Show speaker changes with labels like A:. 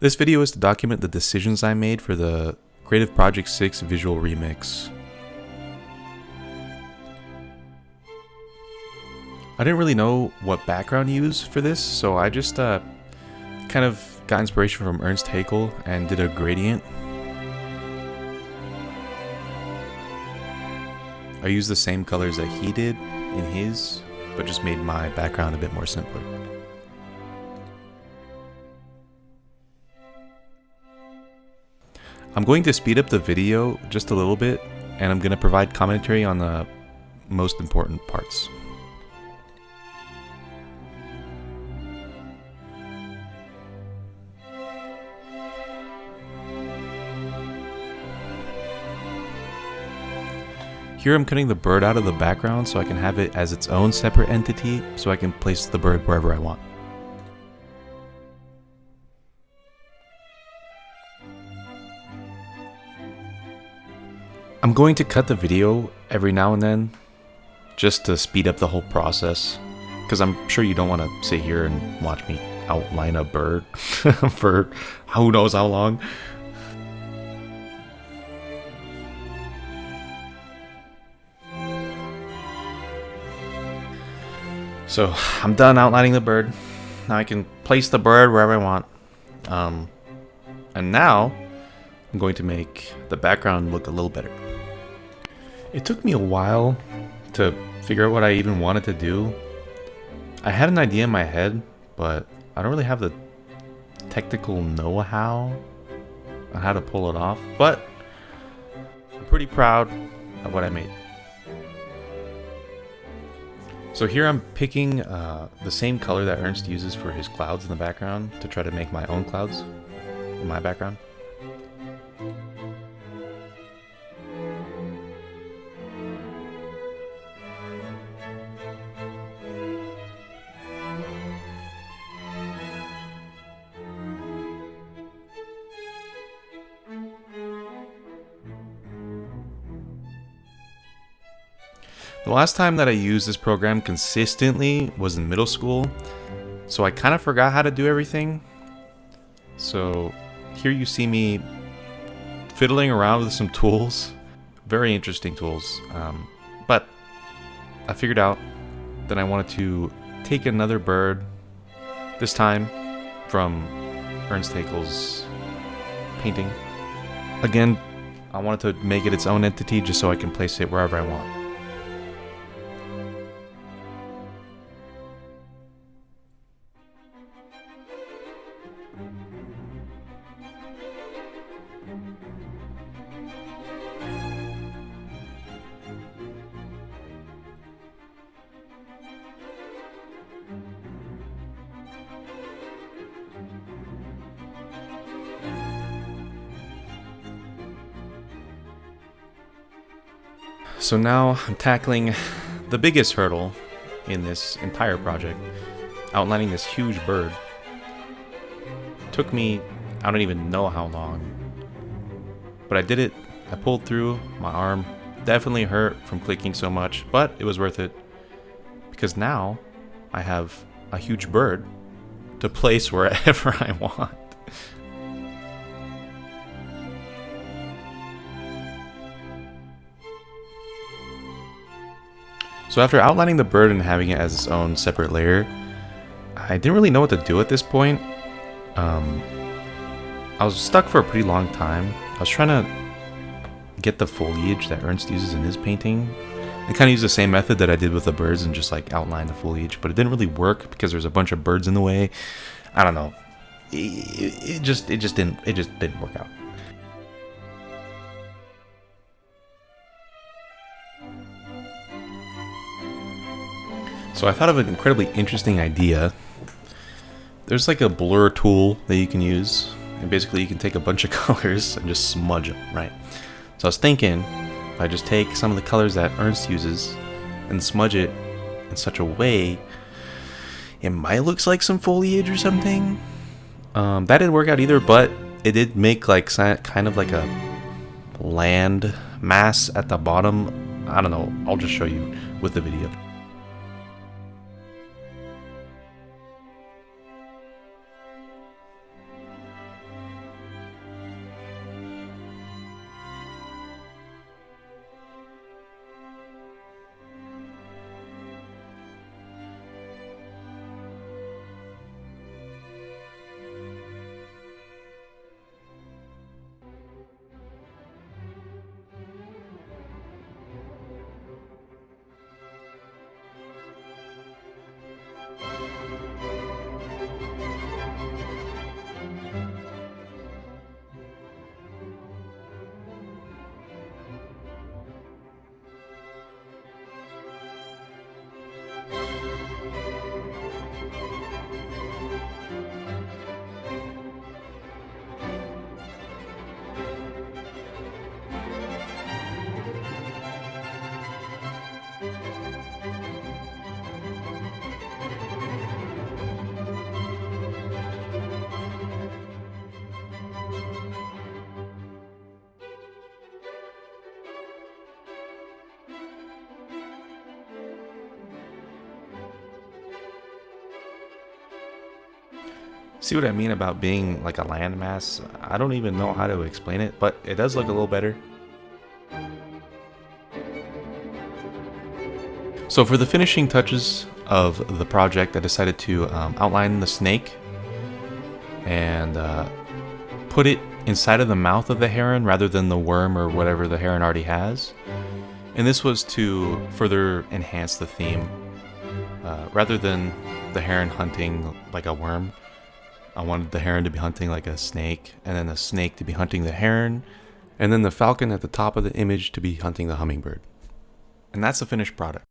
A: This video is to document the decisions I made for the Creative Project 6 visual remix. I didn't really know what background to use for this, so I just kind of got inspiration from Ernst Haeckel and did a gradient. I used the same colors that he did in his, but just made my background a bit more simpler. I'm going to speed up the video just a little bit, and I'm going to provide commentary on the most important parts. Here I'm cutting the bird out of the background so I can have it as its own separate entity, so I can place the bird wherever I want. I'm going to cut the video every now and then, just to speed up the whole process, because I'm sure you don't want to sit here and watch me outline a bird for who knows how long. So I'm done outlining the bird. Now I can place the bird wherever I want. And now I'm going to make the background look a little better. It took me a while to figure out what I even wanted to do. I had an idea in my head, but I don't really have the technical know-how on how to pull it off. But I'm pretty proud of what I made. So here I'm picking the same color that Ernst uses for his clouds in the background to try to make my own clouds in my background. The last time that I used this program consistently was in middle school, so I kind of forgot how to do everything. So here you see me fiddling around with some tools, very interesting tools, but I figured out that I wanted to take another bird, this time from Ernst Haeckel's painting. Again, I wanted to make it its own entity just so I can place it wherever I want. So now I'm tackling the biggest hurdle in this entire project, outlining this huge bird. It took me, I don't even know how long, but I did it. I pulled through. My arm definitely hurt from clicking so much, but it was worth it because now I have a huge bird to place wherever I want. So after outlining the bird and having it as its own separate layer, I didn't really know what to do at this point. I was stuck for a pretty long time. I was trying to get the foliage that Ernst uses in his painting. I kind of used the same method that I did with the birds and just like outline the foliage, but it didn't really work because there's a bunch of birds in the way. I don't know. It just didn't work out. So I thought of an incredibly interesting idea. There's like a blur tool that you can use, and basically you can take a bunch of colors and just smudge them, right? So I was thinking, if I just take some of the colors that Ernst uses and smudge it in such a way, it might look like some foliage or something. That didn't work out either, but it did make like kind of like a land mass at the bottom. I don't know, I'll just show you with the video. See what I mean about being like a landmass? I don't even know how to explain it, but it does look a little better. So for the finishing touches of the project, I decided to outline the snake and put it inside of the mouth of the heron rather than the worm or whatever the heron already has. And this was to further enhance the theme. Rather than the heron hunting like a worm, I wanted the heron to be hunting like a snake, and then the snake to be hunting the heron, and then the falcon at the top of the image to be hunting the hummingbird. And that's the finished product.